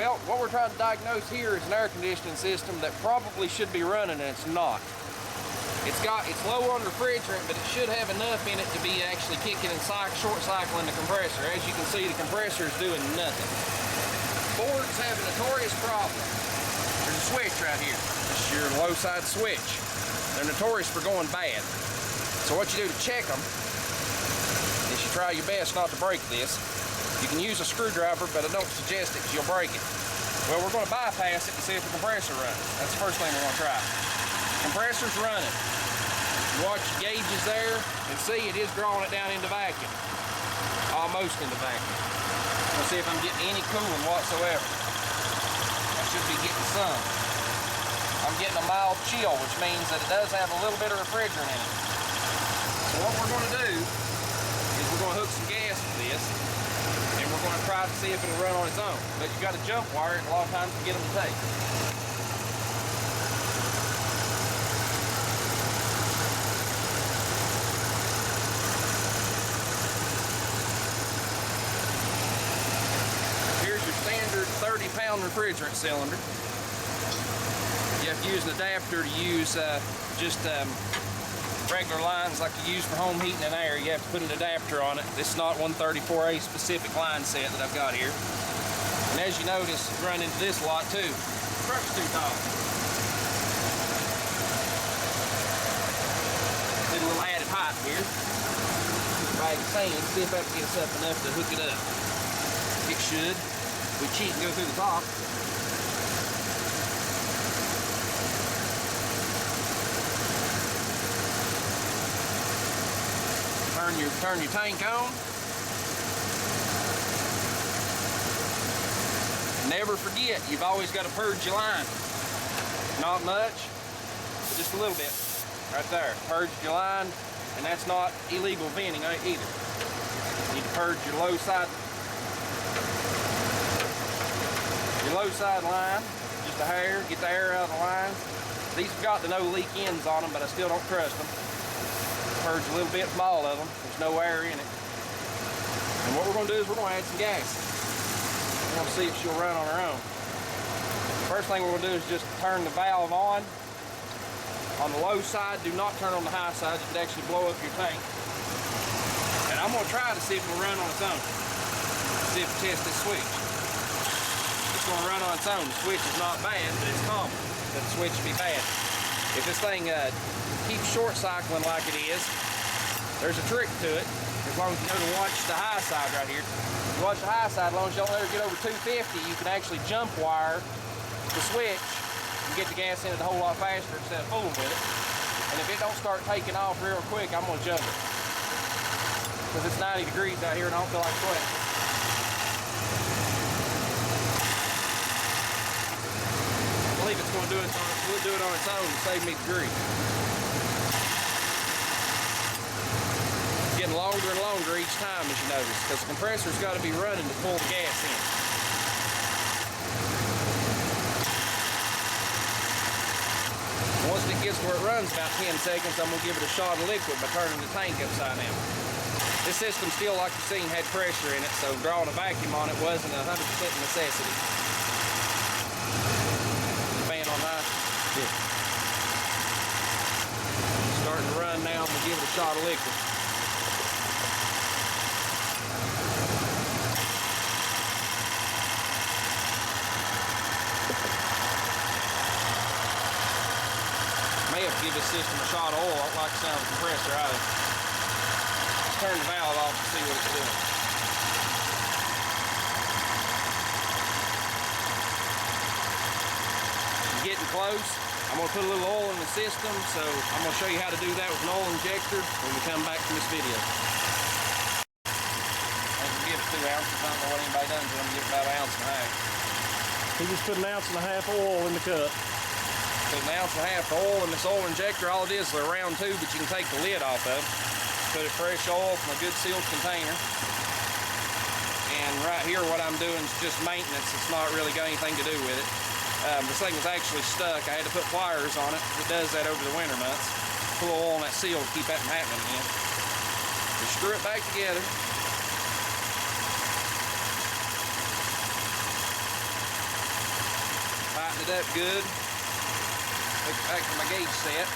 Well, what we're trying to diagnose here is an air conditioning system that probably should be running and it's not. It's low on refrigerant, but it should have enough in it to be actually kicking and short cycling the compressor. As you can see, the compressor is doing nothing. Fords have a notorious problem. There's a switch right here. This is your low side switch. They're notorious for going bad. So what you do to check them is you try your best not to break this. You can use a screwdriver, but I don't suggest it because you'll break it. Well, we're going to bypass it and see if the compressor runs. That's the first thing we're going to try. Compressor's running. Watch your gauges there and see it is drawing it down into vacuum. Almost into vacuum. Let's see if I'm getting any cooling whatsoever. I should be getting some. I'm getting a mild chill, which means that it does have a little bit of refrigerant in it. So what we're going to do is we're going to hook some gas to this and we're going to try to see if it'll run on its own. But you've got to jump wire it a lot of times to get them to take. Here's your standard 30-pound refrigerant cylinder. You have to use an adapter to use regular lines like you use for home heating and air. You have to put an adapter on it. This is not 134A specific line set that I've got here. And as you notice, run into this a lot too. The truck's too tall. Did a little added height here. Bag of sand, see if that can get us up enough to hook it up. It should. We cheat and go through the top. Turn your tank on. Never forget, you've always got to purge your line. Not much, but just a little bit. Right there. Purge your line, and that's not illegal venting either. You need to purge your low side line, just a hair, get the air out of the lines. These have got the no leak ends on them, but I still don't trust them. Purge a little bit from all of them. There's no air in it. And what we're going to do is we're going to add some gas. We're going to see if she'll run on her own. First thing we're going to do is just turn the valve on. On the low side, do not turn on the high side. You could actually blow up your tank. And I'm going to try to see if it'll run on its own. See if we test this switch. It's going to run on its own. The switch is not bad, but it's common that the switch be bad. If this thing keeps short cycling like it is, there's a trick to it. As long as you know to watch the high side right here. If you watch the high side, as long as you don't let her get over 250, you can actually jump wire the switch and get the gas in it a whole lot faster instead of fooling with it. And if it don't start taking off real quick, I'm going to jump it. Because it's 90 degrees out here and I don't feel like sweating. I believe it's going to do it on its own to save me the grief. Getting longer and longer each time, as you notice, because the compressor's got to be running to pull the gas in. Once it gets where it runs about 10 seconds, I'm going to give it a shot of liquid by turning the tank upside down. This system still, like you've seen, had pressure in it, so drawing a vacuum on it wasn't a 100% necessity. Fan on high. Yeah. Starting to run now, I'm going to give it a shot of liquid. May have to give this system a shot of oil. I don't like the sound of the compressor either. Let's turn the valve off and see what it's doing. It's getting close. I'm going to put a little oil in the system, so I'm going to show you how to do that with an oil injector when we come back from this video. I'm going to give it 2 ounces. I don't know what anybody does, but I'm going to give it about 1.5 ounces. He just put 1.5 ounces of oil in the cup. Put 1.5 ounces of oil in this oil injector. All it is a round tube that you can take the lid off of. Put it fresh oil from a good sealed container. And right here what I'm doing is just maintenance. It's not really got anything to do with it. This thing was actually stuck. I had to put pliers on it. It does that over the winter months. Put a little oil on that seal to keep that from happening again. Just screw it back together. it up good. Hook it back to my gauge set.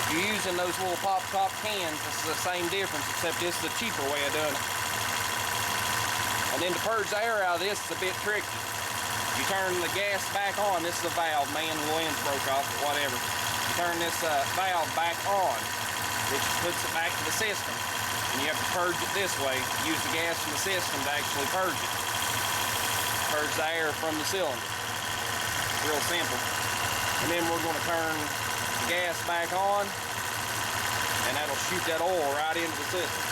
If you're using those little pop top cans, this is the same difference, except this is a cheaper way of doing it. And then to purge the air out of this is a bit tricky. You turn the gas back on. This is a valve, man, the lens broke off, or whatever. You turn this valve back on, which puts it back to the system. And you have to purge it this way. Use the gas from the system to actually purge it. Purge the air from the cylinder. Real simple. And then we're going to turn the gas back on, and that'll shoot that oil right into the system.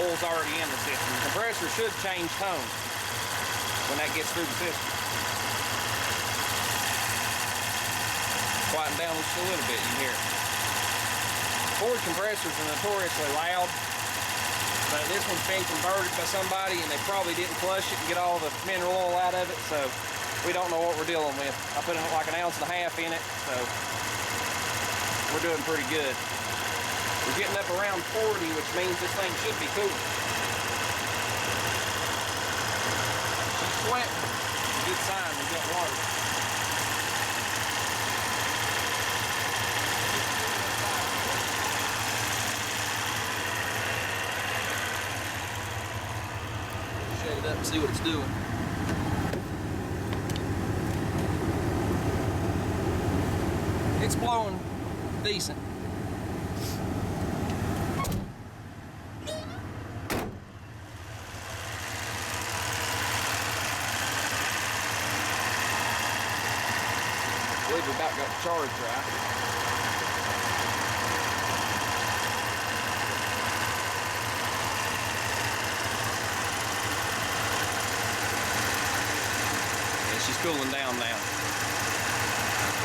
Oil's already in the system. The compressor should change tone when that gets through the system. Quieten down just a little bit, you can hear it. Ford compressors are notoriously loud, but this one's been converted by somebody and they probably didn't flush it and get all the mineral oil out of it, so we don't know what we're dealing with. I put like 1.5 ounces in it, so we're doing pretty good. We're getting up around 40, which means this thing should be cool. She's sweating. Good sign, we got water. Shade it up and see what it's doing. It's blowing decent. I believe we about got the charge right. And she's cooling down now.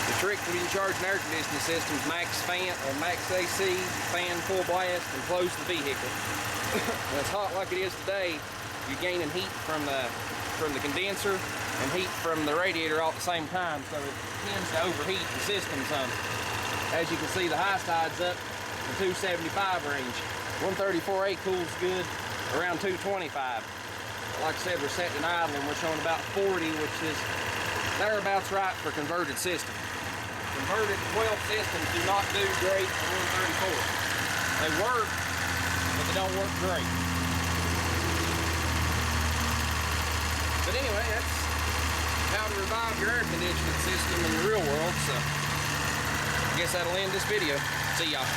The trick to recharging air conditioning systems, max fan or max AC, fan full blast, and close the vehicle. When it's hot like it is today, you're gaining heat from the condenser and heat from the radiator all at the same time, so it tends to overheat the system some. As you can see, the high side's up to 275 range. 134A cools good around 225. Like I said, we're setting an idle and we're showing about 40, which is thereabouts right for converted system. Converted 12 systems do not do great for 134. They work, but they don't work great. But anyway, that's how to revive your air conditioning system in the real world. So I guess that'll end this video. See y'all.